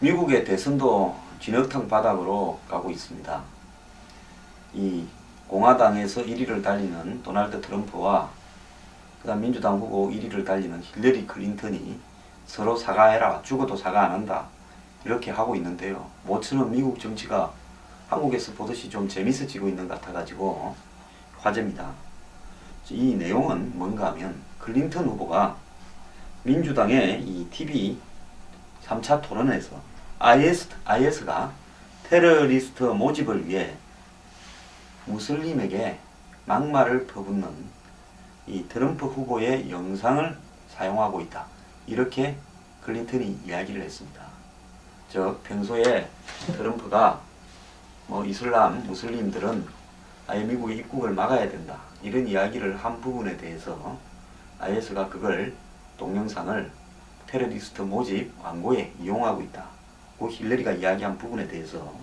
미국의 대선도 진흙탕 바닥으로 가고 있습니다. 이 공화당에서 1위를 달리는 도널드 트럼프와 그다음 민주당 후보 1위를 달리는 힐러리 클린턴이 서로 사과해라, 죽어도 사과 안 한다, 이렇게 하고 있는데요. 모처럼 미국 정치가 한국에서 보듯이 좀 재밌어지고 있는 것 같아가지고 화제입니다. 이 내용은 뭔가 하면 클린턴 후보가 민주당의 이 TV 3차 토론에서 IS가 테러리스트 모집을 위해 무슬림에게 막말을 퍼붓는 이 트럼프 후보의 영상을 사용하고 있다, 이렇게 클린턴이 이야기를 했습니다. 즉 평소에 트럼프가 이슬람 무슬림들은 아예 미국의 입국을 막아야 된다, 이런 이야기를 한 부분에 대해서 IS가 그걸 동영상을 테러리스트 모집 광고에 이용하고 있다, 그 힐러리가 이야기한 부분에 대해서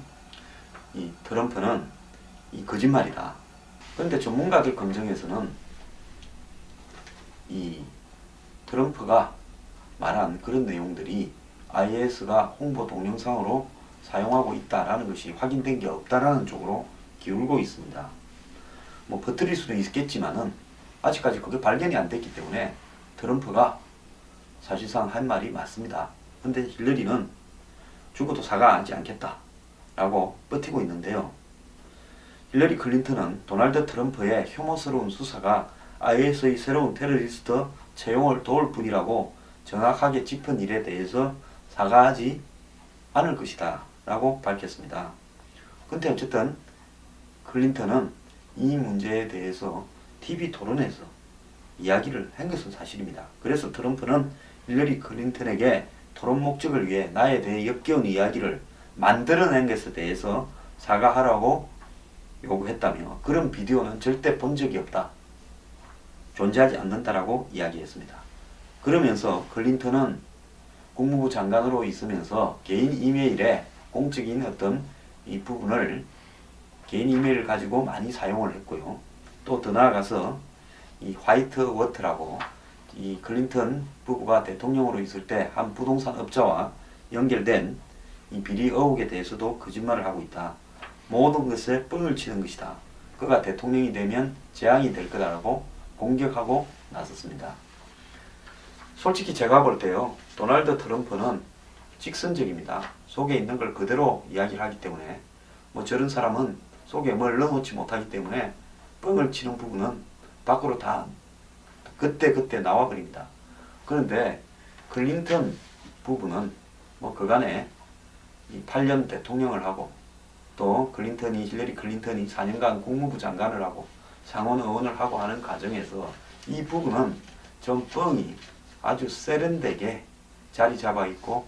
이 트럼프는 이 거짓말이다. 그런데 전문가들 검증에서는 이 트럼프가 말한 그런 내용들이 IS가 홍보 동영상으로 사용하고 있다라는 것이 확인된 게 없다라는 쪽으로 기울고 있습니다. 버틸 수도 있겠지만은 아직까지 그게 발견이 안 됐기 때문에 트럼프가 사실상 한 말이 맞습니다. 근데 힐러리는 죽어도 사과하지 않겠다 라고 버티고 있는데요. 힐러리 클린턴은 도널드 트럼프의 혐오스러운 수사가 IS의 새로운 테러리스트 채용을 도울 뿐이라고 정확하게 짚은 일에 대해서 사과하지 않을 것이다 라고 밝혔습니다. 근데 어쨌든 클린턴은 이 문제에 대해서 TV 토론에서 이야기를 한 것은 사실입니다. 그래서 트럼프는 힐러리 클린턴에게 토론 목적을 위해 나에 대해 역겨운 이야기를 만들어낸 것에 대해서 사과하라고 요구했다며 그런 비디오는 절대 본 적이 없다, 존재하지 않는다라고 이야기했습니다. 그러면서 클린턴은 국무부 장관으로 있으면서 개인 이메일에 공적인 어떤 이 부분을 개인 이메일을 가지고 많이 사용을 했고요. 또 더 나아가서 이 화이트 워터라고 이 클린턴 부부가 대통령으로 있을 때 한 부동산 업자와 연결된 이 비리 의혹에 대해서도 거짓말을 하고 있다. 모든 것에 뻥을 치는 것이다. 그가 대통령이 되면 재앙이 될 거다라고 공격하고 나섰습니다. 솔직히 제가 볼 때요, 도널드 트럼프는 직선적입니다. 속에 있는 걸 그대로 이야기를 하기 때문에 저런 사람은 속에 뭘 넣어놓지 못하기 때문에 뻥을 치는 부분은 밖으로 다 그때 나와버립니다. 그런데 클린턴 부부는 그간에 8년 대통령을 하고 또 힐러리 클린턴이 4년간 국무부 장관을 하고 상원 의원을 하고 하는 과정에서 이 부분은 좀 뻥이 아주 세련되게 자리 잡아 있고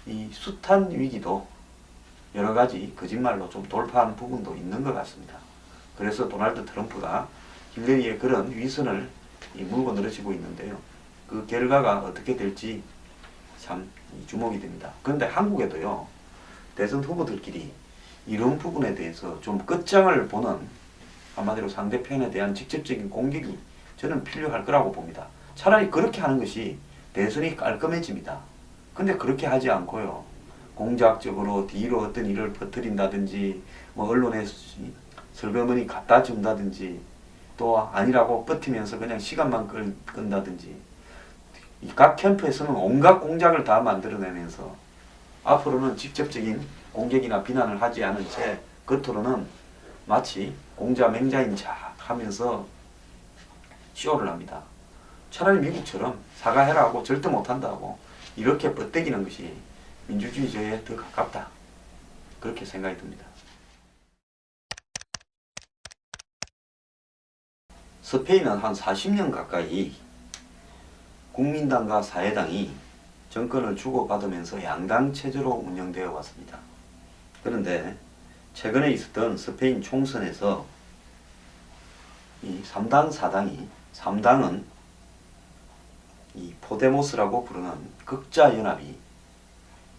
이 숱한 위기도 여러 가지 거짓말로 좀 돌파하는 부분도 있는 것 같습니다. 그래서 도널드 트럼프가 힐러리의 그런 위선을 물고 늘어지고 있는데요. 그 결과가 어떻게 될지 참 주목이 됩니다. 그런데 한국에도요, 대선 후보들끼리 이런 부분에 대해서 좀 끝장을 보는, 한마디로 상대편에 대한 직접적인 공격이 저는 필요할 거라고 봅니다. 차라리 그렇게 하는 것이 대선이 깔끔해집니다. 근데 그렇게 하지 않고요, 공작적으로 뒤로 어떤 일을 퍼뜨린다든지 언론에 슬그머니 갖다 준다든지 또 아니라고 버티면서 그냥 시간만 끈다든지 각 캠프에서는 온갖 공작을 다 만들어내면서 앞으로는 직접적인 공격이나 비난을 하지 않은 채 겉으로는 마치 공자 맹자인 자 하면서 쇼를 합니다. 차라리 미국처럼 사과해라 하고 절대 못한다고 이렇게 뻗대기는 것이 민주주의제에 더 가깝다, 그렇게 생각이 듭니다. 스페인은 한 40년 가까이 국민당과 사회당이 정권을 주고받으면서 양당 체제로 운영되어 왔습니다. 그런데 최근에 있었던 스페인 총선에서 이 3당 4당이 3당은 이 포데모스라고 부르는 극자연합이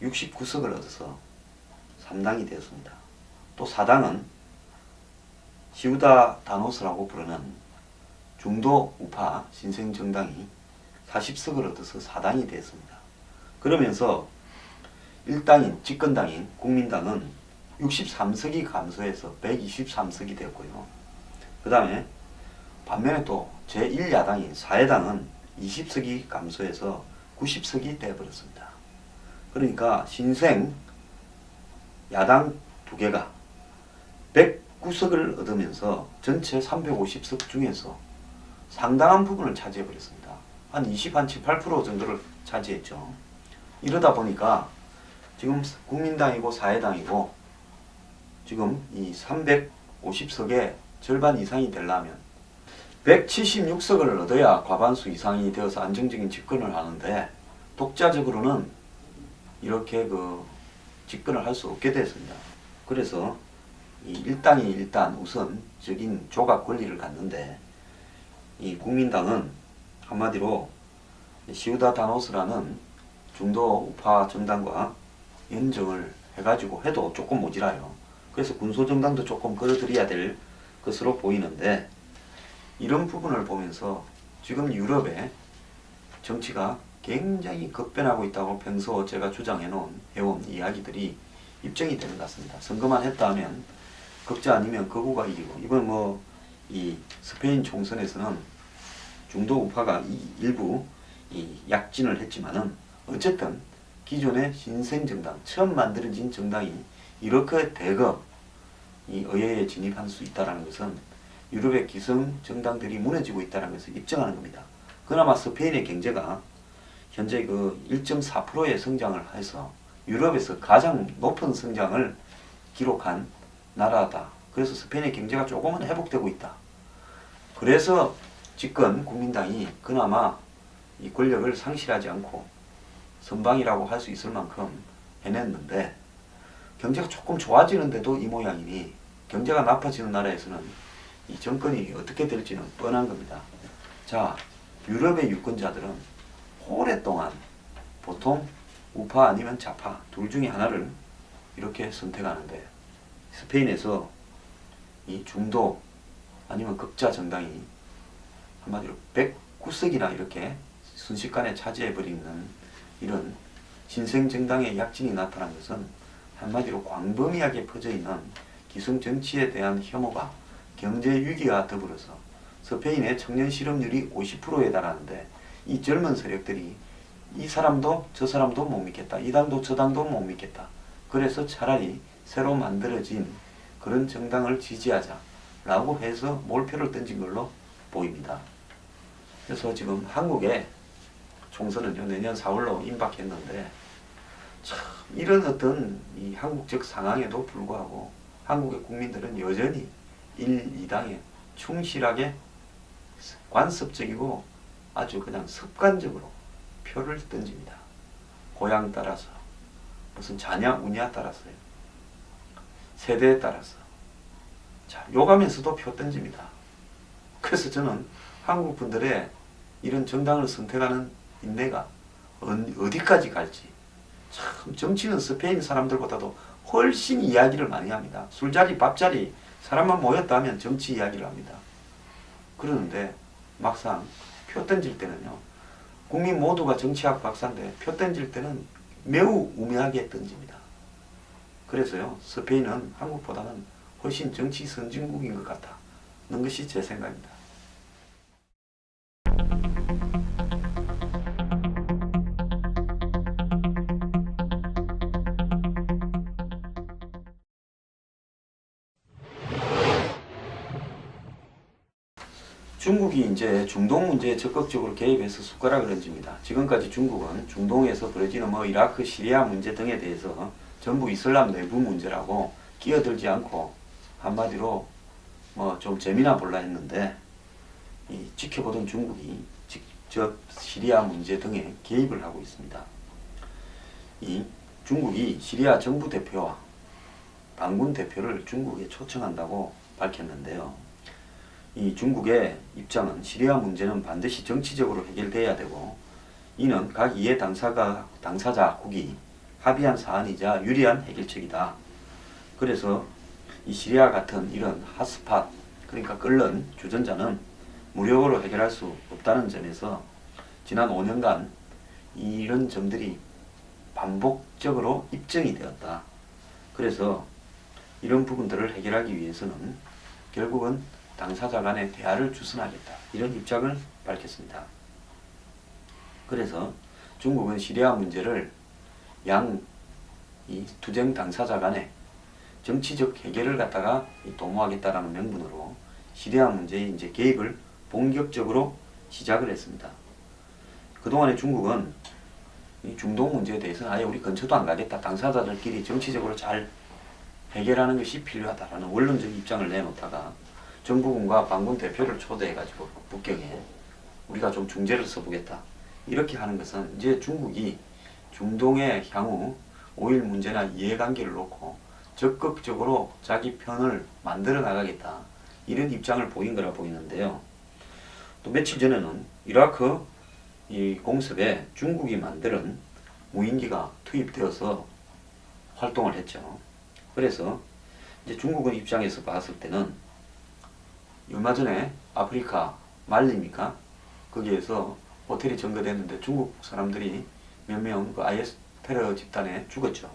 69석을 얻어서 3당이 되었습니다. 또 4당은 시우다다노스라고 부르는 중도 우파 신생정당이 40석을 얻어서 4당이 되었습니다. 그러면서 일당인 집권당인 국민당은 63석이 감소해서 123석이 되었고요. 그 다음에 반면에 또 제1야당인 사회당은 20석이 감소해서 90석이 되어버렸습니다. 그러니까 신생 야당 두 개가 109석을 얻으면서 전체 350석 중에서 상당한 부분을 차지해버렸습니다. 한 20, 한 7, 8% 정도를 차지했죠. 이러다 보니까 지금 국민당이고 사회당이고 지금 이 350석의 절반 이상이 되려면 176석을 얻어야 과반수 이상이 되어서 안정적인 집권을 하는데 독자적으로는 이렇게 집권을 할 수 없게 됐습니다. 그래서 이 일당이 일단 우선적인 조각 권리를 갖는데 이 국민당은 한마디로 시우다다노스라는 중도 우파 정당과 연정을 해가지고 해도 조금 모자라요. 그래서 군소정당도 조금 끌어들여야 될 것으로 보이는데 이런 부분을 보면서 지금 유럽의 정치가 굉장히 급변하고 있다고 평소 제가 해온 이야기들이 입증이 되는 것 같습니다. 선거만 했다 하면 극자 아니면 극우가 이기고 이번 이 스페인 총선에서는 중도 우파가 일부 약진을 했지만은 어쨌든 기존의 신생정당 처음 만들어진 정당이 이렇게 대거 이 의회에 진입할 수 있다는 것은 유럽의 기성 정당들이 무너지고 있다는 것을 입증하는 겁니다. 그나마 스페인의 경제가 현재 1.4%의 성장을 해서 유럽에서 가장 높은 성장을 기록한 나라다. 그래서 스페인의 경제가 조금은 회복되고 있다. 그래서 집권 국민당이 그나마 이 권력을 상실하지 않고 선방이라고 할 수 있을 만큼 해냈는데 경제가 조금 좋아지는데도 이 모양이니 경제가 나빠지는 나라에서는 이 정권이 어떻게 될지는 뻔한 겁니다. 자, 유럽의 유권자들은 오랫동안 보통 우파 아니면 좌파 둘 중에 하나를 이렇게 선택하는데 스페인에서 이 중도 아니면 극자 정당이 한마디로 109석이나 이렇게 순식간에 차지해버리는 이런 신생정당의 약진이 나타난 것은 한마디로 광범위하게 퍼져있는 기성정치에 대한 혐오가 경제 위기와 더불어서 스페인의 청년 실업률이 50%에 달하는데 이 젊은 세력들이 이 사람도 저 사람도 못 믿겠다. 이 당도 저 당도 못 믿겠다. 그래서 차라리 새로 만들어진 그런 정당을 지지하자라고 해서 몰표를 던진 걸로 보입니다. 그래서 지금 한국의 총선은요, 내년 4월로 임박했는데 참 이런 어떤 이 한국적 상황에도 불구하고 한국의 국민들은 여전히 1, 2당에 충실하게 관습적이고 아주 그냥 습관적으로 표를 던집니다. 고향 따라서, 무슨 자녀 운이에 따라서요. 세대에 따라서. 자, 요가면서도 표 던집니다. 그래서 저는 한국 분들의 이런 정당을 선택하는 인내가 어디까지 갈지. 참 정치는 스페인 사람들보다도 훨씬 이야기를 많이 합니다. 술자리, 밥자리, 사람만 모였다 하면 정치 이야기를 합니다. 그러는데 막상 표 던질 때는요. 국민 모두가 정치학 박사인데 표 던질 때는 매우 우매하게 던집니다. 그래서요. 스페인은 한국보다는 훨씬 정치 선진국인 것 같다는 것이 제 생각입니다. 중국이 이제 중동 문제에 적극적으로 개입해서 숟가락을 얹습니다. 지금까지 중국은 중동에서 벌어지는 이라크, 시리아 문제 등에 대해서 전부 이슬람 내부 문제라고 끼어들지 않고 한마디로 좀 재미나 볼라 했는데 이 지켜보던 중국이 직접 시리아 문제 등에 개입을 하고 있습니다. 이 중국이 시리아 정부 대표와 반군 대표를 중국에 초청한다고 밝혔는데요. 이 중국의 입장은 시리아 문제는 반드시 정치적으로 해결돼야 되고 이는 각 이해 당사자국이 합의한 사안이자 유리한 해결책이다. 그래서 이 시리아 같은 이런 핫스팟, 그러니까 끓는 주전자는 무력으로 해결할 수 없다는 점에서 지난 5년간 이런 점들이 반복적으로 입증이 되었다. 그래서 이런 부분들을 해결하기 위해서는 결국은 당사자 간의 대화를 주선하겠다. 이런 입장을 밝혔습니다. 그래서 중국은 시리아 문제를 이 투쟁 당사자 간의 정치적 해결을 갖다가 도모하겠다라는 명분으로 시리아 문제에 이제 개입을 본격적으로 시작을 했습니다. 그동안에 중국은 이 중동 문제에 대해서는 아예 우리 근처도 안 가겠다. 당사자들끼리 정치적으로 잘 해결하는 것이 필요하다라는 원론적 입장을 내놓다가 정부군과 반군 대표를 초대해가지고 북경에 우리가 좀 중재를 써보겠다. 이렇게 하는 것은 이제 중국이 중동의 향후 오일 문제나 이해관계를 놓고 적극적으로 자기 편을 만들어 나가겠다. 이런 입장을 보인 거라 보이는데요. 또 며칠 전에는 이라크 이 공습에 중국이 만드는 무인기가 투입되어서 활동을 했죠. 그래서 이제 중국은 입장에서 봤을 때는 얼마 전에 아프리카 말리입니까? 거기에서 호텔이 점거됐는데 중국 사람들이 몇 명 그 IS 테러 집단에 죽었죠.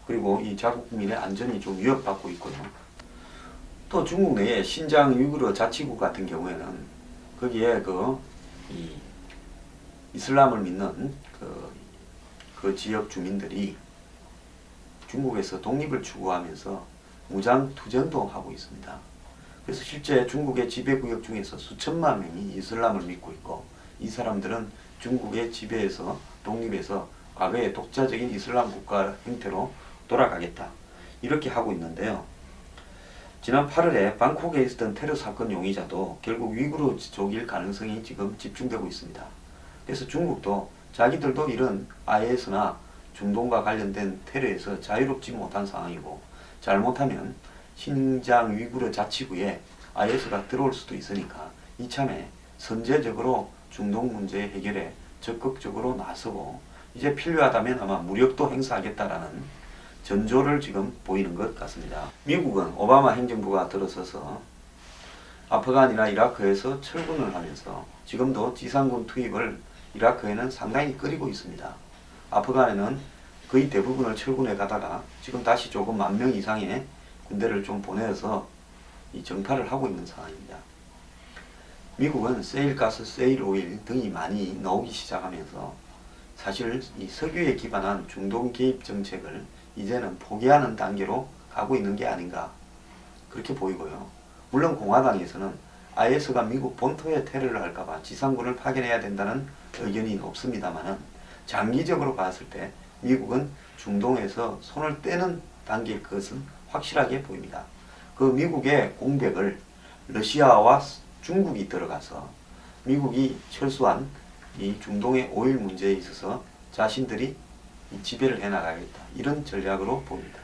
그리고 이 자국 국민의 안전이 좀 위협받고 있고요. 또 중국 내에 신장 위구르 자치구 같은 경우에는 거기에 이 이슬람을 믿는 그 지역 주민들이 중국에서 독립을 추구하면서 무장 투쟁도 하고 있습니다. 그래서 실제 중국의 지배구역 중에서 수천만 명이 이슬람을 믿고 있고 이 사람들은 중국의 지배에서 독립해서 과거의 독자적인 이슬람 국가 형태로 돌아가겠다. 이렇게 하고 있는데요. 지난 8월에 방콕에 있었던 테러 사건 용의자도 결국 위구르족일 가능성이 지금 집중되고 있습니다. 그래서 중국도 자기들도 이런 IS나 중동과 관련된 테러에서 자유롭지 못한 상황이고 잘못하면 신장 위구르 자치구에 IS가 들어올 수도 있으니까 이참에 선제적으로 중동 문제 해결에 적극적으로 나서고 이제 필요하다면 아마 무력도 행사하겠다라는 전조를 지금 보이는 것 같습니다. 미국은 오바마 행정부가 들어서서 아프간이나 이라크에서 철군을 하면서 지금도 지상군 투입을 이라크에는 상당히 끓이고 있습니다. 아프간에는 거의 대부분을 철군에 가다가 지금 다시 조금 10,000명 이상의 군대를 좀 보내서 이 정파를 하고 있는 상황입니다. 미국은 세일가스, 세일오일 등이 많이 나오기 시작하면서 사실 이 석유에 기반한 중동 개입 정책을 이제는 포기하는 단계로 가고 있는 게 아닌가 그렇게 보이고요. 물론 공화당에서는 IS가 미국 본토에 테러를 할까봐 지상군을 파견해야 된다는 의견이 없습니다만 장기적으로 봤을 때 미국은 중동에서 손을 떼는 단계일 것은 확실하게 보입니다. 그 미국의 공백을 러시아와 중국이 들어가서 미국이 철수한 이 중동의 오일 문제에 있어서 자신들이 지배를 해나가겠다. 이런 전략으로 보입니다.